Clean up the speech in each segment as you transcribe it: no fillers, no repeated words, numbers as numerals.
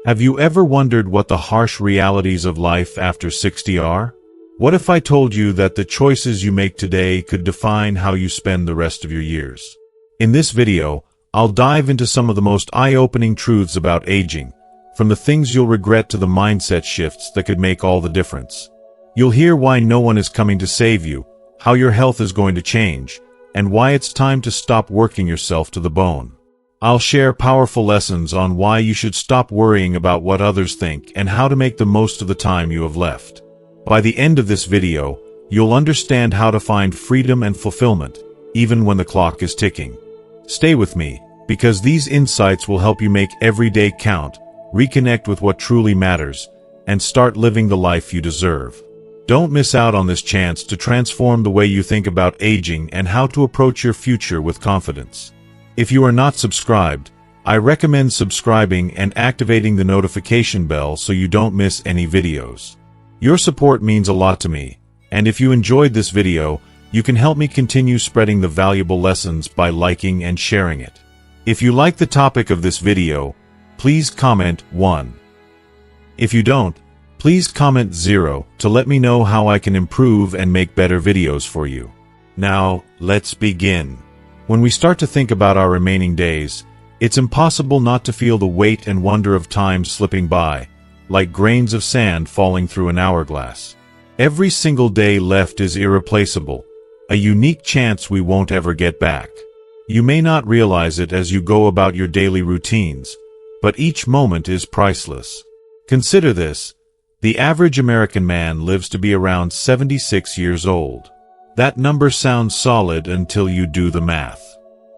Have you ever wondered what the harsh realities of life after 60 are? What if I told you that the choices you make today could define how you spend the rest of your years? In this video, I'll dive into some of the most eye-opening truths about aging, from the things you'll regret to the mindset shifts that could make all the difference. You'll hear why no one is coming to save you, how your health is going to change, and why it's time to stop working yourself to the bone. I'll share powerful lessons on why you should stop worrying about what others think and how to make the most of the time you have left. By the end of this video, you'll understand how to find freedom and fulfillment, even when the clock is ticking. Stay with me, because these insights will help you make every day count, reconnect with what truly matters, and start living the life you deserve. Don't miss out on this chance to transform the way you think about aging and how to approach your future with confidence. If you are not subscribed, I recommend subscribing and activating the notification bell so you don't miss any videos. Your support means a lot to me, and if you enjoyed this video, you can help me continue spreading the valuable lessons by liking and sharing it. If you like the topic of this video, please comment 1. If you don't, please comment 0 to let me know how I can improve and make better videos for you. Now, let's begin. When we start to think about our remaining days, it's impossible not to feel the weight and wonder of time slipping by, like grains of sand falling through an hourglass. Every single day left is irreplaceable, a unique chance we won't ever get back. You may not realize it as you go about your daily routines, but each moment is priceless. Consider this: the average American man lives to be around 76 years old. That number sounds solid until you do the math.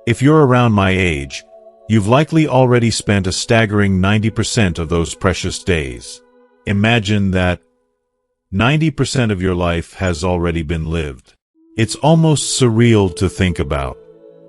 If you're around my age, you've likely already spent a staggering 90% of those precious days. Imagine that 90% of your life has already been lived. It's almost surreal to think about.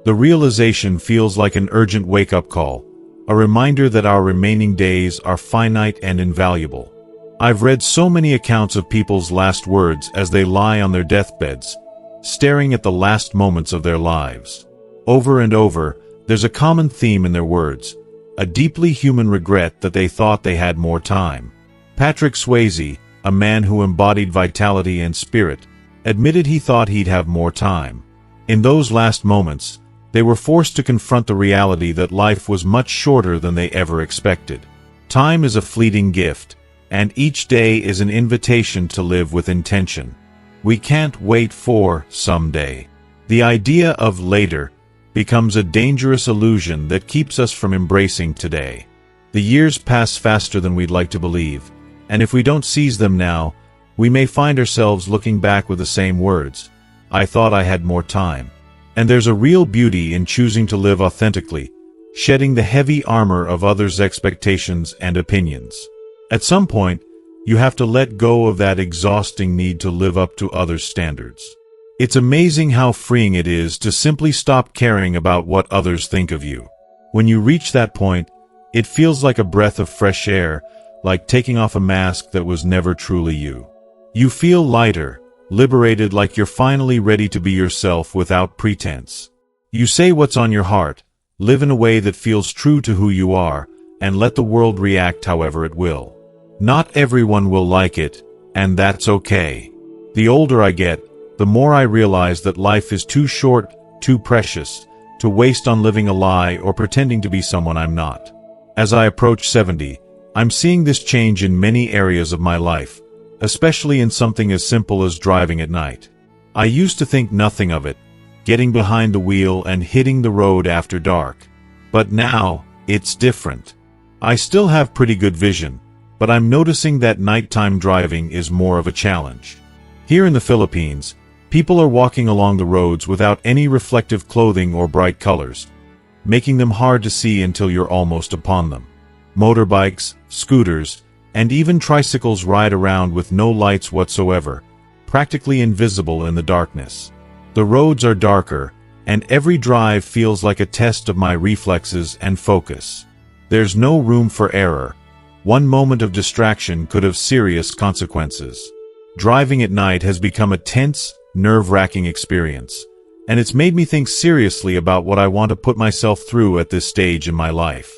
The realization feels like an urgent wake-up call, a reminder that our remaining days are finite and invaluable. I've read so many accounts of people's last words as they lie on their deathbeds, staring at the last moments of their lives. Over and over, there's a common theme in their words, a deeply human regret that they thought they had more time. Patrick Swayze, a man who embodied vitality and spirit, admitted he thought he'd have more time. In those last moments, they were forced to confront the reality that life was much shorter than they ever expected. Time is a fleeting gift, and each day is an invitation to live with intention. We can't wait for someday. The idea of later becomes a dangerous illusion that keeps us from embracing today. The years pass faster than we'd like to believe, and if we don't seize them now, we may find ourselves looking back with the same words, "I thought I had more time." And there's a real beauty in choosing to live authentically, shedding the heavy armor of others' expectations and opinions. At some point, you have to let go of that exhausting need to live up to others' standards. It's amazing how freeing it is to simply stop caring about what others think of you. When you reach that point, it feels like a breath of fresh air, like taking off a mask that was never truly you. You feel lighter, liberated, like you're finally ready to be yourself without pretense. You say what's on your heart, live in a way that feels true to who you are, and let the world react however it will. Not everyone will like it, and that's okay. The older I get, the more I realize that life is too short, too precious, to waste on living a lie or pretending to be someone I'm not. As I approach 70, I'm seeing this change in many areas of my life, especially in something as simple as driving at night. I used to think nothing of it, getting behind the wheel and hitting the road after dark. But now, it's different. I still have pretty good vision, but I'm noticing that nighttime driving is more of a challenge. Here in the Philippines, people are walking along the roads without any reflective clothing or bright colors, making them hard to see until you're almost upon them. Motorbikes, scooters, and even tricycles ride around with no lights whatsoever, practically invisible in the darkness. The roads are darker, and every drive feels like a test of my reflexes and focus. There's no room for error. One moment of distraction could have serious consequences. Driving at night has become a tense, nerve-wracking experience, and it's made me think seriously about what I want to put myself through at this stage in my life.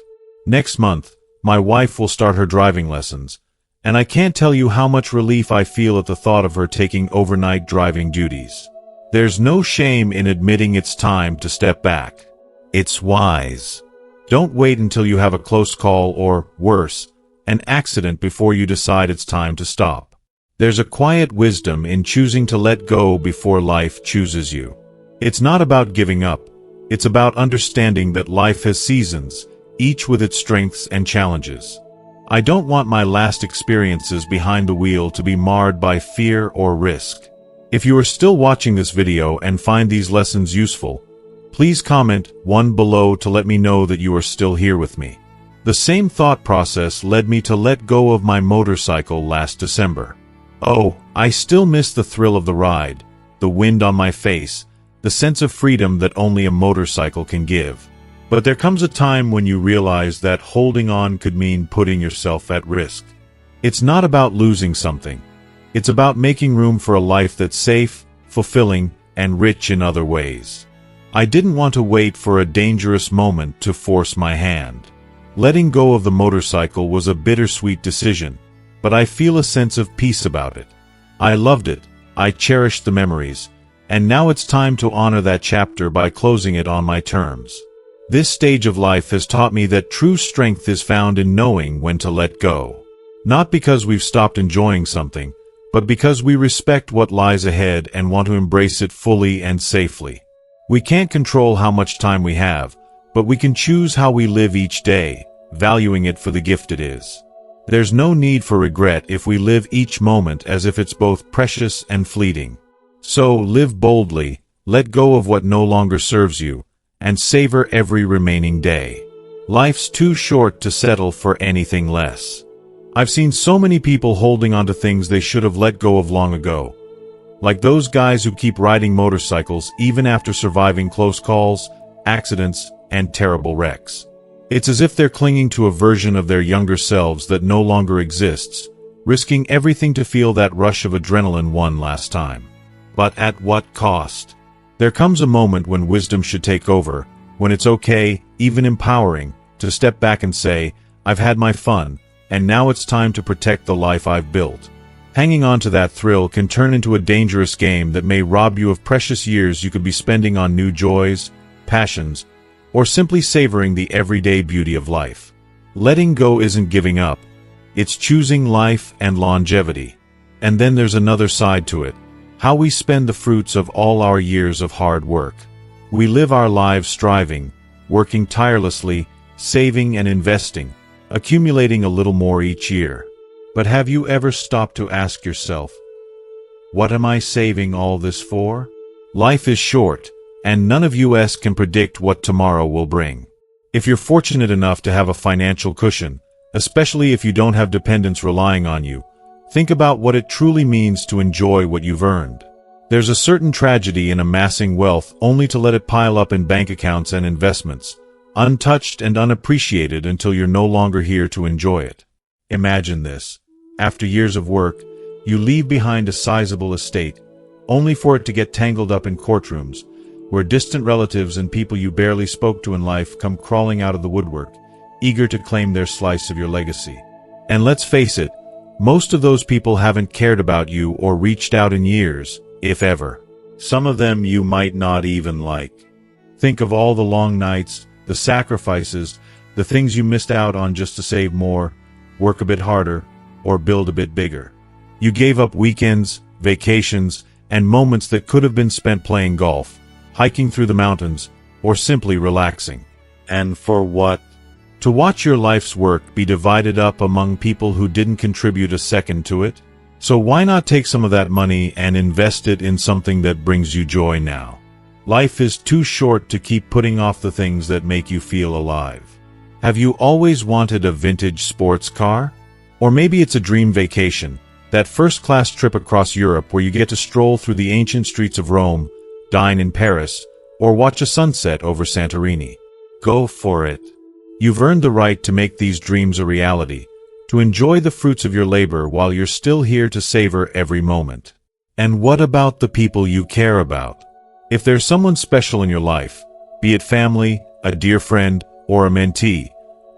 Next month, My wife will start her driving lessons, and I can't tell you how much relief I feel at the thought of her taking overnight driving duties. There's no shame in admitting it's time to step back. It's wise. Don't wait until you have a close call or, worse, an accident before you decide it's time to stop. There's a quiet wisdom in choosing to let go before life chooses you. It's not about giving up. It's about understanding that life has seasons, each with its strengths and challenges. I don't want my last experiences behind the wheel to be marred by fear or risk. If you are still watching this video and find these lessons useful, please comment 1 below to let me know that you are still here with me. The same thought process led me to let go of my motorcycle last December. Oh, I still miss the thrill of the ride, the wind on my face, the sense of freedom that only a motorcycle can give. But there comes a time when you realize that holding on could mean putting yourself at risk. It's not about losing something. It's about making room for a life that's safe, fulfilling, and rich in other ways. I didn't want to wait for a dangerous moment to force my hand. Letting go of the motorcycle was a bittersweet decision, but I feel a sense of peace about it. I loved it, I cherished the memories, and now it's time to honor that chapter by closing it on my terms. This stage of life has taught me that true strength is found in knowing when to let go. Not because we've stopped enjoying something, but because we respect what lies ahead and want to embrace it fully and safely. We can't control how much time we have, but we can choose how we live each day, valuing it for the gift it is. There's no need for regret if we live each moment as if it's both precious and fleeting. So live boldly, let go of what no longer serves you, and savor every remaining day. Life's too short to settle for anything less. I've seen so many people holding on to things they should have let go of long ago. Like those guys who keep riding motorcycles even after surviving close calls, accidents, and terrible wrecks. It's as if they're clinging to a version of their younger selves that no longer exists, risking everything to feel that rush of adrenaline one last time. But at what cost? There comes a moment when wisdom should take over, when it's okay, even empowering, to step back and say, I've had my fun, and now it's time to protect the life I've built. Hanging on to that thrill can turn into a dangerous game that may rob you of precious years you could be spending on new joys, passions, or simply savoring the everyday beauty of life. Letting go isn't giving up. It's choosing life and longevity. And then there's another side to it. How we spend the fruits of all our years of hard work. We live our lives striving, working tirelessly, saving and investing, accumulating a little more each year. But have you ever stopped to ask yourself, what am I saving all this for? Life is short, and none of us can predict what tomorrow will bring. If you're fortunate enough to have a financial cushion, especially if you don't have dependents relying on you, think about what it truly means to enjoy what you've earned. There's a certain tragedy in amassing wealth only to let it pile up in bank accounts and investments, untouched and unappreciated until you're no longer here to enjoy it. Imagine this. After years of work, you leave behind a sizable estate, only for it to get tangled up in courtrooms, where distant relatives and people you barely spoke to in life come crawling out of the woodwork, eager to claim their slice of your legacy. And let's face it, most of those people haven't cared about you or reached out in years, if ever. Some of them you might not even like. Think of all the long nights, the sacrifices, the things you missed out on just to save more, work a bit harder, or build a bit bigger. You gave up weekends, vacations, and moments that could have been spent playing golf, hiking through the mountains, or simply relaxing. And for what? To watch your life's work be divided up among people who didn't contribute a second to it? So why not take some of that money and invest it in something that brings you joy now? Life is too short to keep putting off the things that make you feel alive. Have you always wanted a vintage sports car? Or maybe it's a dream vacation, that first-class trip across Europe where you get to stroll through the ancient streets of Rome, dine in Paris, or watch a sunset over Santorini. Go for it. You've earned the right to make these dreams a reality, to enjoy the fruits of your labor while you're still here to savor every moment. And what about the people you care about? If there's someone special in your life, be it family, a dear friend, or a mentee,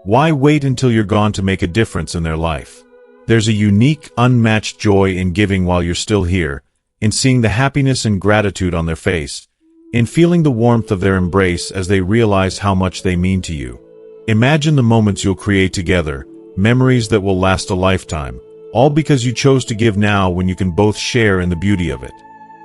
Why wait until you're gone to make a difference in their life? There's a unique, unmatched joy in giving while you're still here, in seeing the happiness and gratitude on their face, in feeling the warmth of their embrace as they realize how much they mean to you. Imagine the moments you'll create together, memories that will last a lifetime, all because you chose to give now when you can both share in the beauty of it.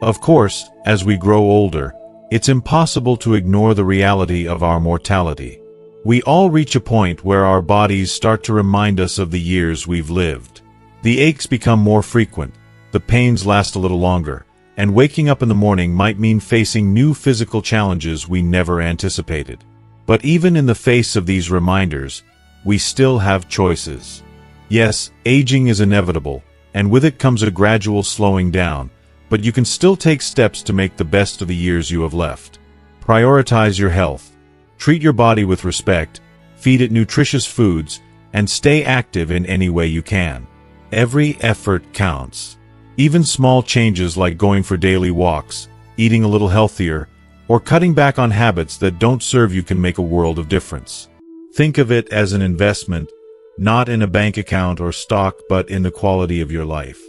Of course, as we grow older, it's impossible to ignore the reality of our mortality. We all reach a point where our bodies start to remind us of the years we've lived. The aches become more frequent, the pains last a little longer, and waking up in the morning might mean facing new physical challenges we never anticipated. But even in the face of these reminders, we still have choices. Yes, aging is inevitable, and with it comes a gradual slowing down, but you can still take steps to make the best of the years you have left. Prioritize your health. Treat your body with respect, feed it nutritious foods, and stay active in any way you can. Every effort counts. Even small changes like going for daily walks, eating a little healthier, or cutting back on habits that don't serve you can make a world of difference. Think of it as an investment, not in a bank account or stock, but in the quality of your life.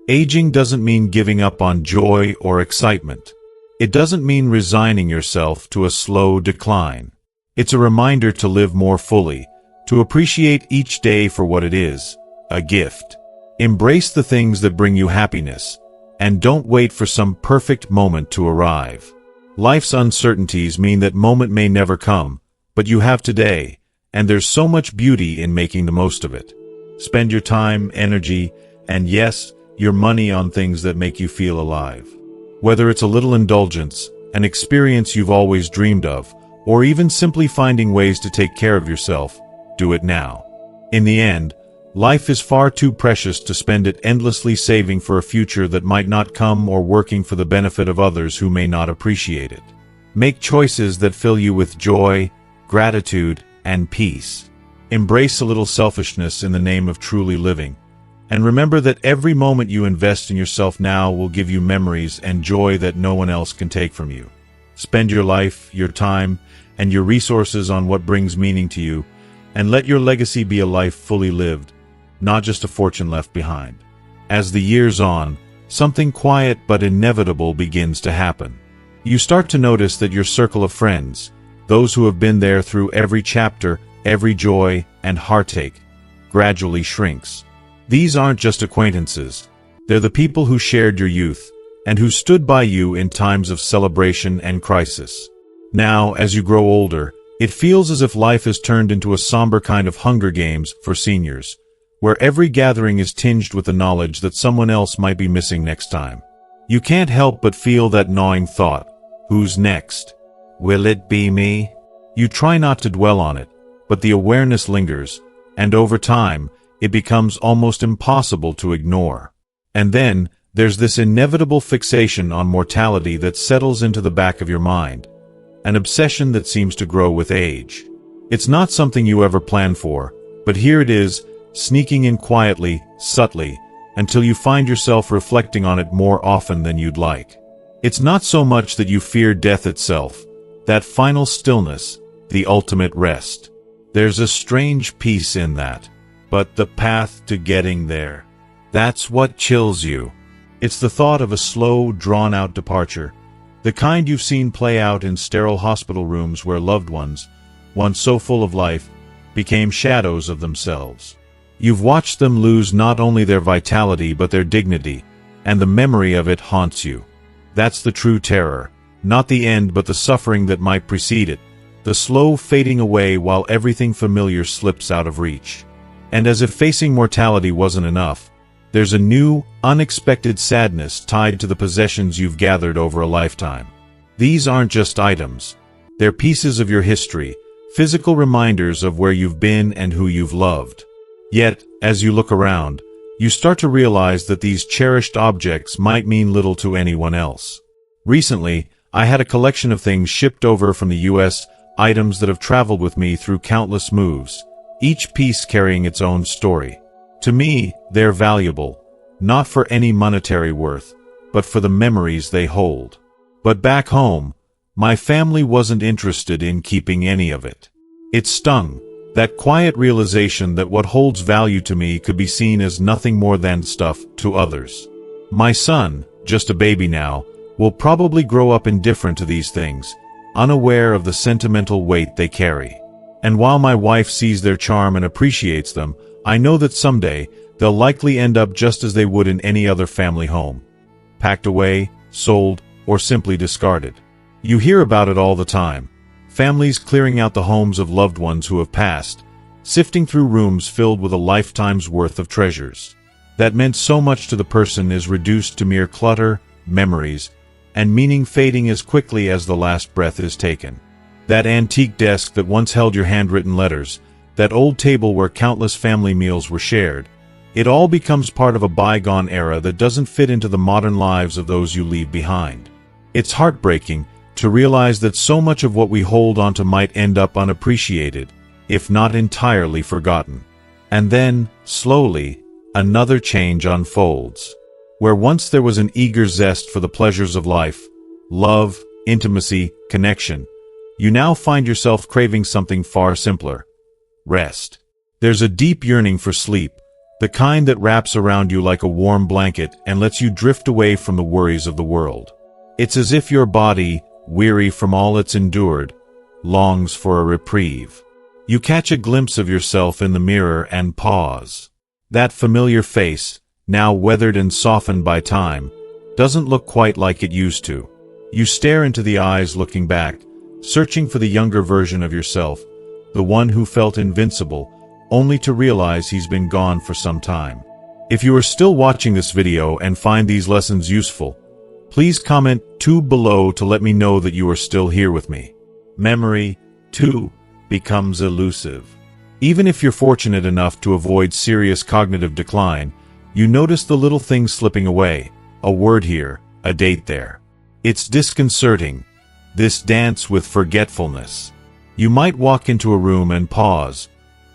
Aging doesn't mean giving up on joy or excitement. It doesn't mean resigning yourself to a slow decline. It's a reminder to live more fully, to appreciate each day for what it is, a gift. Embrace the things that bring you happiness, and don't wait for some perfect moment to arrive. Life's uncertainties mean that moment may never come, but you have today, and there's so much beauty in making the most of it. Spend your time, energy, and yes, your money on things that make you feel alive. Whether it's a little indulgence, an experience you've always dreamed of, or even simply finding ways to take care of yourself, do it now. In the end, life is far too precious to spend it endlessly saving for a future that might not come or working for the benefit of others who may not appreciate it. Make choices that fill you with joy, gratitude, and peace. Embrace a little selfishness in the name of truly living. And remember that every moment you invest in yourself now will give you memories and joy that no one else can take from you. Spend your life, your time, and your resources on what brings meaning to you, and let your legacy be a life fully lived, not just a fortune left behind. As the years on, something quiet but inevitable begins to happen. You start to notice that your circle of friends, those who have been there through every chapter, every joy and heartache, gradually shrinks. These aren't just acquaintances. They're the people who shared your youth, and who stood by you in times of celebration and crisis. Now, as you grow older, it feels as if life has turned into a somber kind of Hunger Games for seniors, where every gathering is tinged with the knowledge that someone else might be missing next time. You can't help but feel that gnawing thought, who's next? Will it be me? You try not to dwell on it, but the awareness lingers, and over time, it becomes almost impossible to ignore. And then, there's this inevitable fixation on mortality that settles into the back of your mind, an obsession that seems to grow with age. It's not something you ever planned for, but here it is, sneaking in quietly, subtly, until you find yourself reflecting on it more often than you'd like. It's not so much that you fear death itself, that final stillness, the ultimate rest. There's a strange peace in that. But the path to getting there, that's what chills you. It's the thought of a slow, drawn-out departure, the kind you've seen play out in sterile hospital rooms where loved ones, once so full of life, became shadows of themselves. You've watched them lose not only their vitality but their dignity, and the memory of it haunts you. That's the true terror, not the end but the suffering that might precede it, the slow fading away while everything familiar slips out of reach. And as if facing mortality wasn't enough, there's a new, unexpected sadness tied to the possessions you've gathered over a lifetime. These aren't just items. They're pieces of your history, physical reminders of where you've been and who you've loved. Yet, as you look around, you start to realize that these cherished objects might mean little to anyone else. Recently, I had a collection of things shipped over from the US, items that have traveled with me through countless moves, each piece carrying its own story. To me, they're valuable, not for any monetary worth, but for the memories they hold. But back home, my family wasn't interested in keeping any of it. It stung, That quiet realization that what holds value to me could be seen as nothing more than stuff to others. My son, just a baby now, will probably grow up indifferent to these things, unaware of the sentimental weight they carry. And while my wife sees their charm and appreciates them, I know that someday, they'll likely end up just as they would in any other family home. Packed away, sold, or simply discarded. You hear about it all the time. Families clearing out the homes of loved ones who have passed, sifting through rooms filled with a lifetime's worth of treasures. That meant so much to the person is reduced to mere clutter, memories, and meaning fading as quickly as the last breath is taken. That antique desk that once held your handwritten letters, that old table where countless family meals were shared, it all becomes part of a bygone era that doesn't fit into the modern lives of those you leave behind. It's heartbreaking to realize that so much of what we hold onto might end up unappreciated, if not entirely forgotten. And then, slowly, another change unfolds. Where once there was an eager zest for the pleasures of life, love, intimacy, connection, you now find yourself craving something far simpler. Rest. There's a deep yearning for sleep, the kind that wraps around you like a warm blanket and lets you drift away from the worries of the world. It's as if your body, weary from all it's endured, longs for a reprieve. You catch a glimpse of yourself in the mirror and pause. That familiar face, now weathered and softened by time, doesn't look quite like it used to. You stare into the eyes looking back, searching for the younger version of yourself, the one who felt invincible, only to realize he's been gone for some time. If you are still watching this video and find these lessons useful, please comment 2 below to let me know that you are still here with me. Memory, too, becomes elusive. Even if you're fortunate enough to avoid serious cognitive decline, you notice the little things slipping away, a word here, a date there. It's disconcerting, this dance with forgetfulness. You might walk into a room and pause,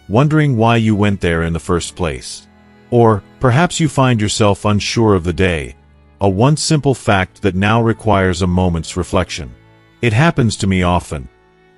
wondering why you went there in the first place. Or perhaps you find yourself unsure of the day, a once simple fact that now requires a moment's reflection. It happens to me often.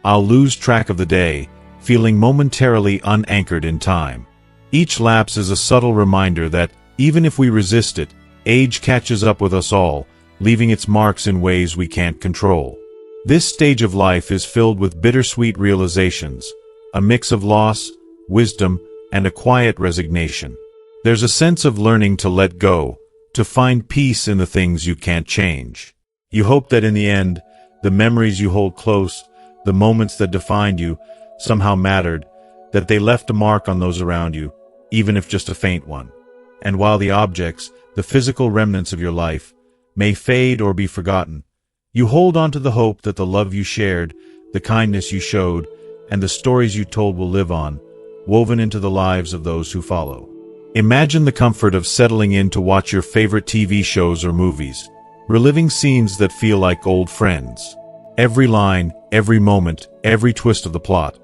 I'll lose track of the day, feeling momentarily unanchored in time. Each lapse is a subtle reminder that, even if we resist it, age catches up with us all, leaving its marks in ways we can't control. This stage of life is filled with bittersweet realizations, a mix of loss, wisdom, and a quiet resignation. There's a sense of learning to let go, to find peace in the things you can't change. You hope that in the end, the memories you hold close, the moments that defined you, somehow mattered, that they left a mark on those around you, even if just a faint one. And while the objects, the physical remnants of your life, may fade or be forgotten, you hold on to the hope that the love you shared, the kindness you showed, and the stories you told will live on, woven into the lives of those who follow. Imagine the comfort of settling in to watch your favorite TV shows or movies, reliving scenes that feel like old friends. Every line, every moment, every twist of the plot.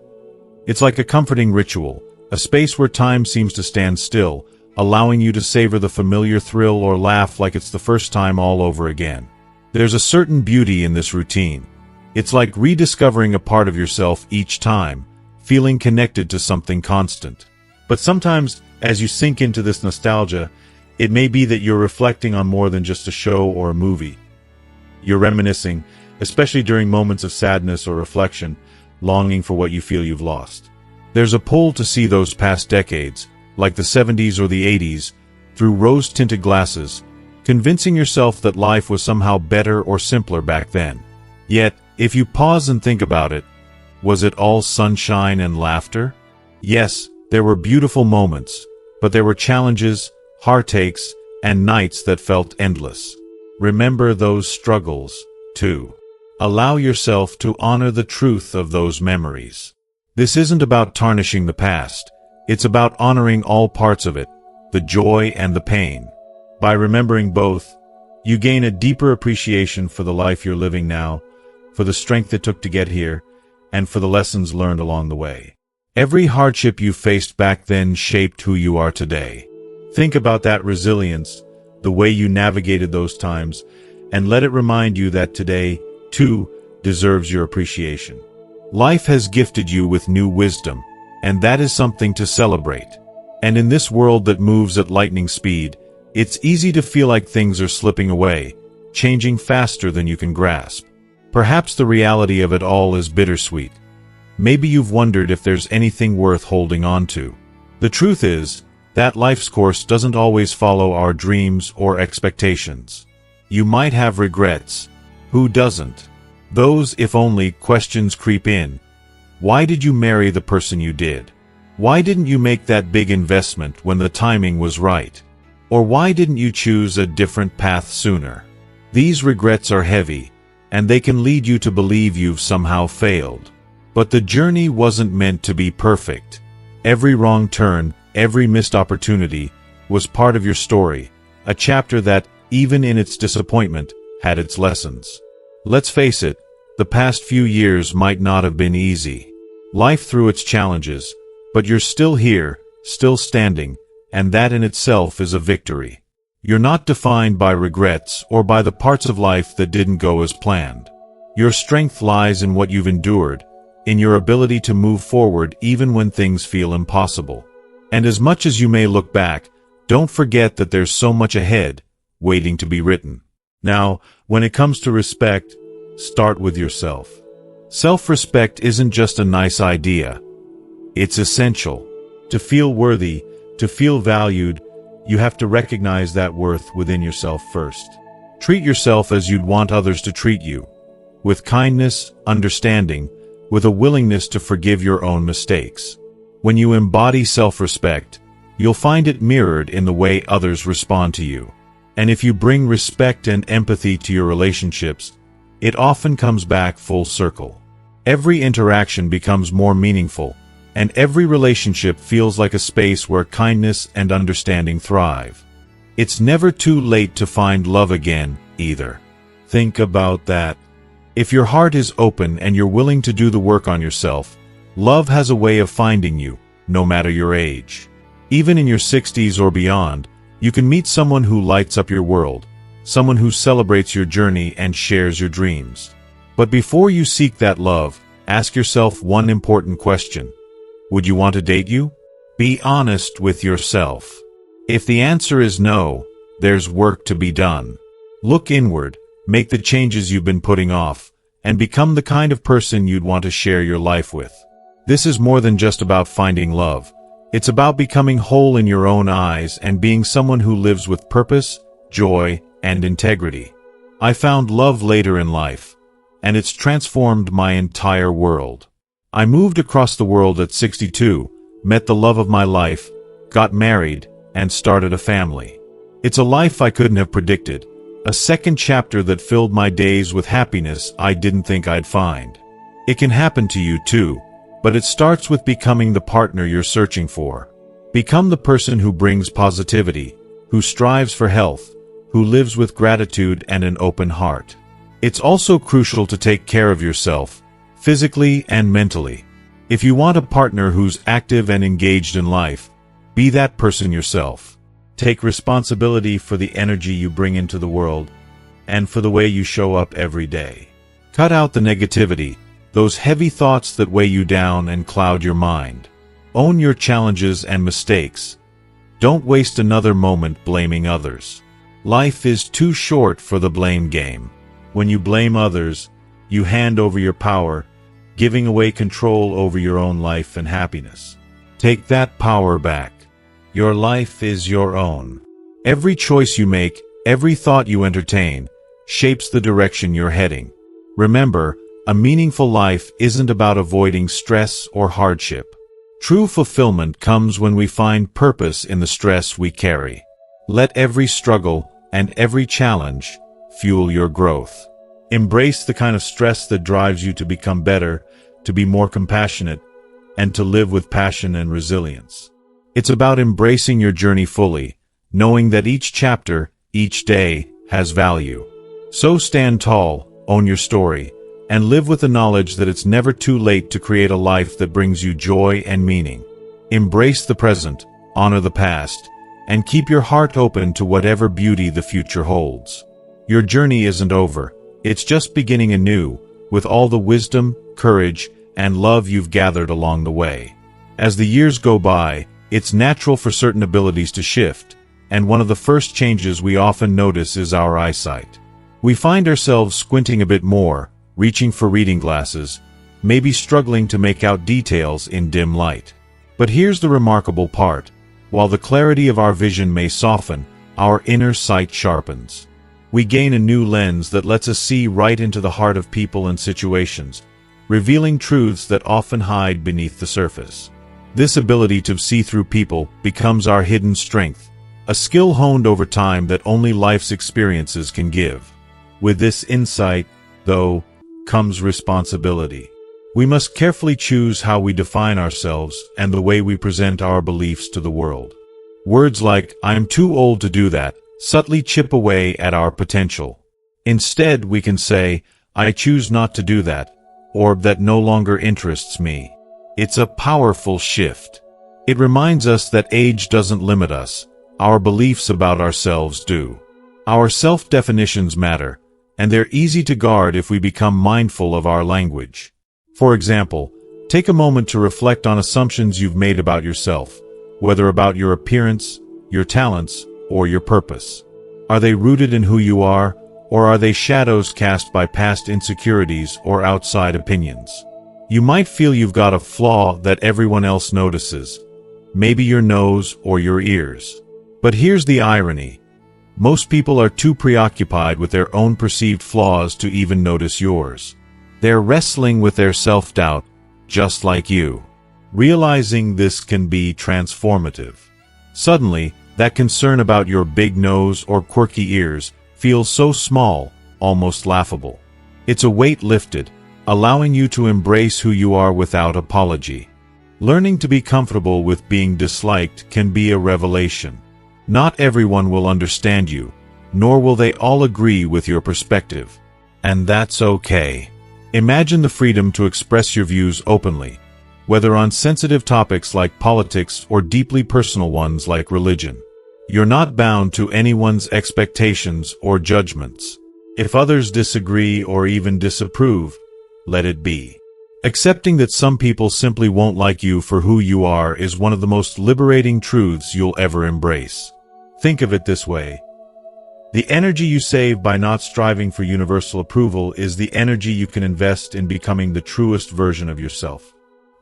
It's like a comforting ritual, a space where time seems to stand still, allowing you to savor the familiar thrill or laugh like it's the first time all over again. There's a certain beauty in this routine. It's like rediscovering a part of yourself each time, feeling connected to something constant. But sometimes, as you sink into this nostalgia, it may be that you're reflecting on more than just a show or a movie. You're reminiscing, especially during moments of sadness or reflection, longing for what you feel you've lost. There's a pull to see those past decades, like the 70s or the 80s, through rose-tinted glasses, convincing yourself that life was somehow better or simpler back then. Yet, if you pause and think about it, was it all sunshine and laughter? Yes, there were beautiful moments, but there were challenges, heartaches, and nights that felt endless. Remember those struggles, too. Allow yourself to honor the truth of those memories. This isn't about tarnishing the past. It's about honoring all parts of it, the joy and the pain. By remembering both, you gain a deeper appreciation for the life you're living now, for the strength it took to get here, and for the lessons learned along the way. Every hardship you faced back then shaped who you are today. Think about that resilience, the way you navigated those times, and let it remind you that today, too, deserves your appreciation. Life has gifted you with new wisdom, and that is something to celebrate. And in this world that moves at lightning speed, it's easy to feel like things are slipping away, changing faster than you can grasp. Perhaps the reality of it all is bittersweet. Maybe you've wondered if there's anything worth holding on to. The truth is that life's course doesn't always follow our dreams or expectations. You might have regrets. Who doesn't? Those if only questions creep in. Why did you marry the person you did? Why didn't you make that big investment when the timing was right? Or why didn't you choose a different path sooner? These regrets are heavy, and they can lead you to believe you've somehow failed. But the journey wasn't meant to be perfect. Every wrong turn, every missed opportunity, was part of your story, a chapter that, even in its disappointment, had its lessons. Let's face it, the past few years might not have been easy. Life threw its challenges, but you're still here, still standing, and that in itself is a victory. You're not defined by regrets or by the parts of life that didn't go as planned. Your strength lies in what you've endured, in your ability to move forward even when things feel impossible. And as much as you may look back, don't forget that there's so much ahead, waiting to be written. Now, when it comes to respect, start with yourself. Self-respect isn't just a nice idea. It's essential. To feel worthy, to feel valued, you have to recognize that worth within yourself first. Treat yourself as you'd want others to treat you, with kindness, understanding, with a willingness to forgive your own mistakes. When you embody self-respect, you'll find it mirrored in the way others respond to you. And if you bring respect and empathy to your relationships, it often comes back full circle. Every interaction becomes more meaningful, and every relationship feels like a space where kindness and understanding thrive. It's never too late to find love again, either. Think about that. If your heart is open and you're willing to do the work on yourself, love has a way of finding you, no matter your age. Even in your 60s or beyond, you can meet someone who lights up your world, someone who celebrates your journey and shares your dreams. But before you seek that love, ask yourself one important question. Would you want to date you? Be honest with yourself. If the answer is no, there's work to be done. Look inward, make the changes you've been putting off, and become the kind of person you'd want to share your life with. This is more than just about finding love. It's about becoming whole in your own eyes and being someone who lives with purpose, joy, and integrity. I found love later in life, and it's transformed my entire world. I moved across the world at 62, met the love of my life, got married, and started a family. It's a life I couldn't have predicted, a second chapter that filled my days with happiness I didn't think I'd find. It can happen to you too, but it starts with becoming the partner you're searching for. Become the person who brings positivity, who strives for health, who lives with gratitude and an open heart. It's also crucial to take care of yourself, physically and mentally. If you want a partner who's active and engaged in life, be that person yourself. Take responsibility for the energy you bring into the world, and for the way you show up every day. Cut out the negativity, those heavy thoughts that weigh you down and cloud your mind. Own your challenges and mistakes. Don't waste another moment blaming others. Life is too short for the blame game. When you blame others, you hand over your power, giving away control over your own life and happiness. Take that power back. Your life is your own. Every choice you make, every thought you entertain, shapes the direction you're heading. Remember, a meaningful life isn't about avoiding stress or hardship. True fulfillment comes when we find purpose in the stress we carry. Let every struggle and every challenge fuel your growth. Embrace the kind of stress that drives you to become better, to be more compassionate, and to live with passion and resilience. It's about embracing your journey fully, knowing that each chapter, each day, has value. So stand tall, own your story, and live with the knowledge that it's never too late to create a life that brings you joy and meaning. Embrace the present, honor the past, and keep your heart open to whatever beauty the future holds. Your journey isn't over. It's just beginning anew, with all the wisdom, courage, and love you've gathered along the way. As the years go by, it's natural for certain abilities to shift, and one of the first changes we often notice is our eyesight. We find ourselves squinting a bit more, reaching for reading glasses, maybe struggling to make out details in dim light. But here's the remarkable part. While the clarity of our vision may soften, our inner sight sharpens. We gain a new lens that lets us see right into the heart of people and situations, revealing truths that often hide beneath the surface. This ability to see through people becomes our hidden strength, a skill honed over time that only life's experiences can give. With this insight, though, comes responsibility. We must carefully choose how we define ourselves and the way we present our beliefs to the world. Words like, "I'm too old to do that," subtly chip away at our potential. Instead, we can say, "I choose not to do that," or "that no longer interests me." It's a powerful shift. It reminds us that age doesn't limit us. Our beliefs about ourselves do. Our self-definitions matter, and they're easy to guard if we become mindful of our language. For example, take a moment to reflect on assumptions you've made about yourself, whether about your appearance, your talents, or your purpose. Are they rooted in who you are, or are they shadows cast by past insecurities or outside opinions? You might feel you've got a flaw that everyone else notices, maybe your nose or your ears. But here's the irony. Most people are too preoccupied with their own perceived flaws to even notice yours. They're wrestling with their self-doubt, just like you. Realizing this can be transformative. Suddenly, that concern about your big nose or quirky ears feels so small, almost laughable. It's a weight lifted, allowing you to embrace who you are without apology. Learning to be comfortable with being disliked can be a revelation. Not everyone will understand you, nor will they all agree with your perspective. And that's okay. Imagine the freedom to express your views openly, whether on sensitive topics like politics or deeply personal ones like religion. You're not bound to anyone's expectations or judgments. If others disagree or even disapprove, let it be. Accepting that some people simply won't like you for who you are is one of the most liberating truths you'll ever embrace. Think of it this way. The energy you save by not striving for universal approval is the energy you can invest in becoming the truest version of yourself.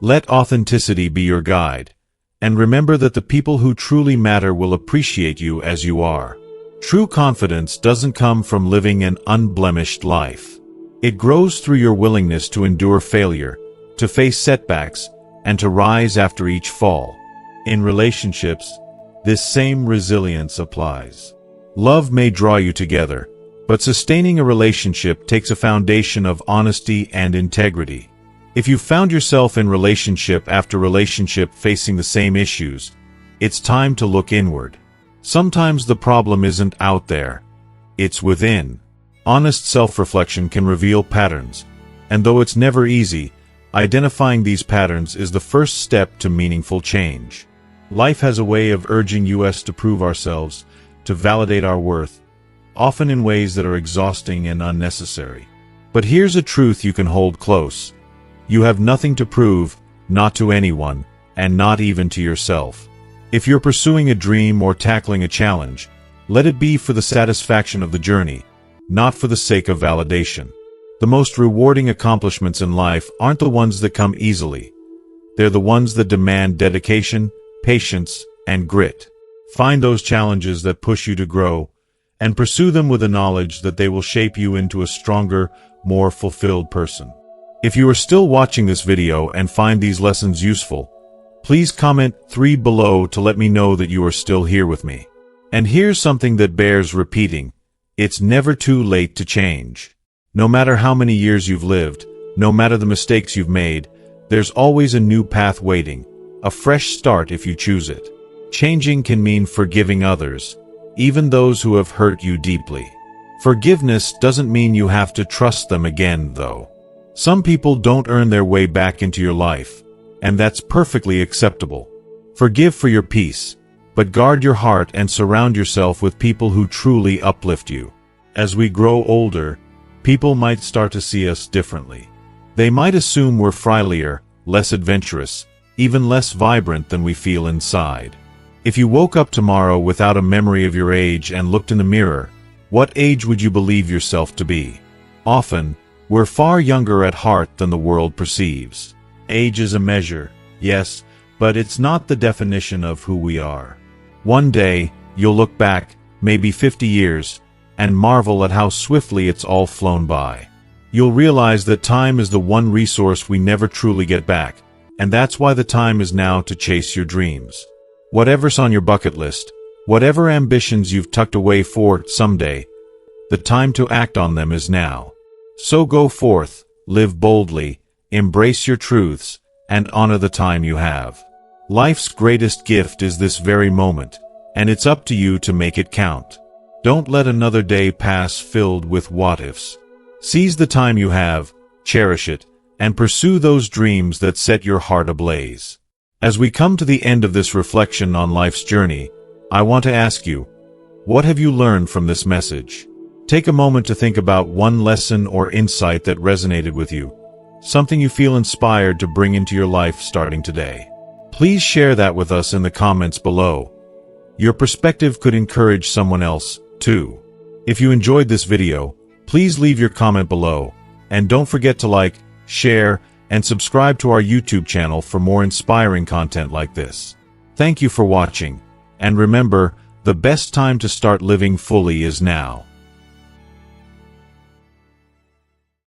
Let authenticity be your guide, and remember that the people who truly matter will appreciate you as you are. True confidence doesn't come from living an unblemished life. It grows through your willingness to endure failure, to face setbacks, and to rise after each fall. In relationships, this same resilience applies. Love may draw you together, but sustaining a relationship takes a foundation of honesty and integrity. If you found yourself in relationship after relationship facing the same issues, it's time to look inward. Sometimes the problem isn't out there, it's within. Honest self-reflection can reveal patterns, and though it's never easy, identifying these patterns is the first step to meaningful change. Life has a way of urging us to prove ourselves, to validate our worth, often in ways that are exhausting and unnecessary. But here's a truth you can hold close. You have nothing to prove, not to anyone, and not even to yourself. If you're pursuing a dream or tackling a challenge, let it be for the satisfaction of the journey, not for the sake of validation. The most rewarding accomplishments in life aren't the ones that come easily. They're the ones that demand dedication, patience, and grit. Find those challenges that push you to grow, and pursue them with the knowledge that they will shape you into a stronger, more fulfilled person. If you are still watching this video and find these lessons useful, please comment 3 below to let me know that you are still here with me. And here's something that bears repeating. It's never too late to change. No matter how many years you've lived, no matter the mistakes you've made, there's always a new path waiting, a fresh start if you choose it. Changing can mean forgiving others, even those who have hurt you deeply. Forgiveness doesn't mean you have to trust them again, though. Some people don't earn their way back into your life, and that's perfectly acceptable. Forgive for your peace, but guard your heart and surround yourself with people who truly uplift you. As we grow older, people might start to see us differently. They might assume we're friendlier, less adventurous, even less vibrant than we feel inside. If you woke up tomorrow without a memory of your age and looked in the mirror, what age would you believe yourself to be? Often, we're far younger at heart than the world perceives. Age is a measure, yes, but it's not the definition of who we are. One day, you'll look back, maybe 50 years, and marvel at how swiftly it's all flown by. You'll realize that time is the one resource we never truly get back, and that's why the time is now to chase your dreams. Whatever's on your bucket list, whatever ambitions you've tucked away for someday, the time to act on them is now. So go forth, live boldly, embrace your truths, and honor the time you have. Life's greatest gift is this very moment, and it's up to you to make it count. Don't let another day pass filled with what-ifs. Seize the time you have, cherish it, and pursue those dreams that set your heart ablaze. As we come to the end of this reflection on life's journey, I want to ask you, what have you learned from this message? Take a moment to think about one lesson or insight that resonated with you, something you feel inspired to bring into your life starting today. Please share that with us in the comments below. Your perspective could encourage someone else, too. If you enjoyed this video, please leave your comment below, and don't forget to like, share, and subscribe to our YouTube channel for more inspiring content like this. Thank you for watching, and remember, the best time to start living fully is now.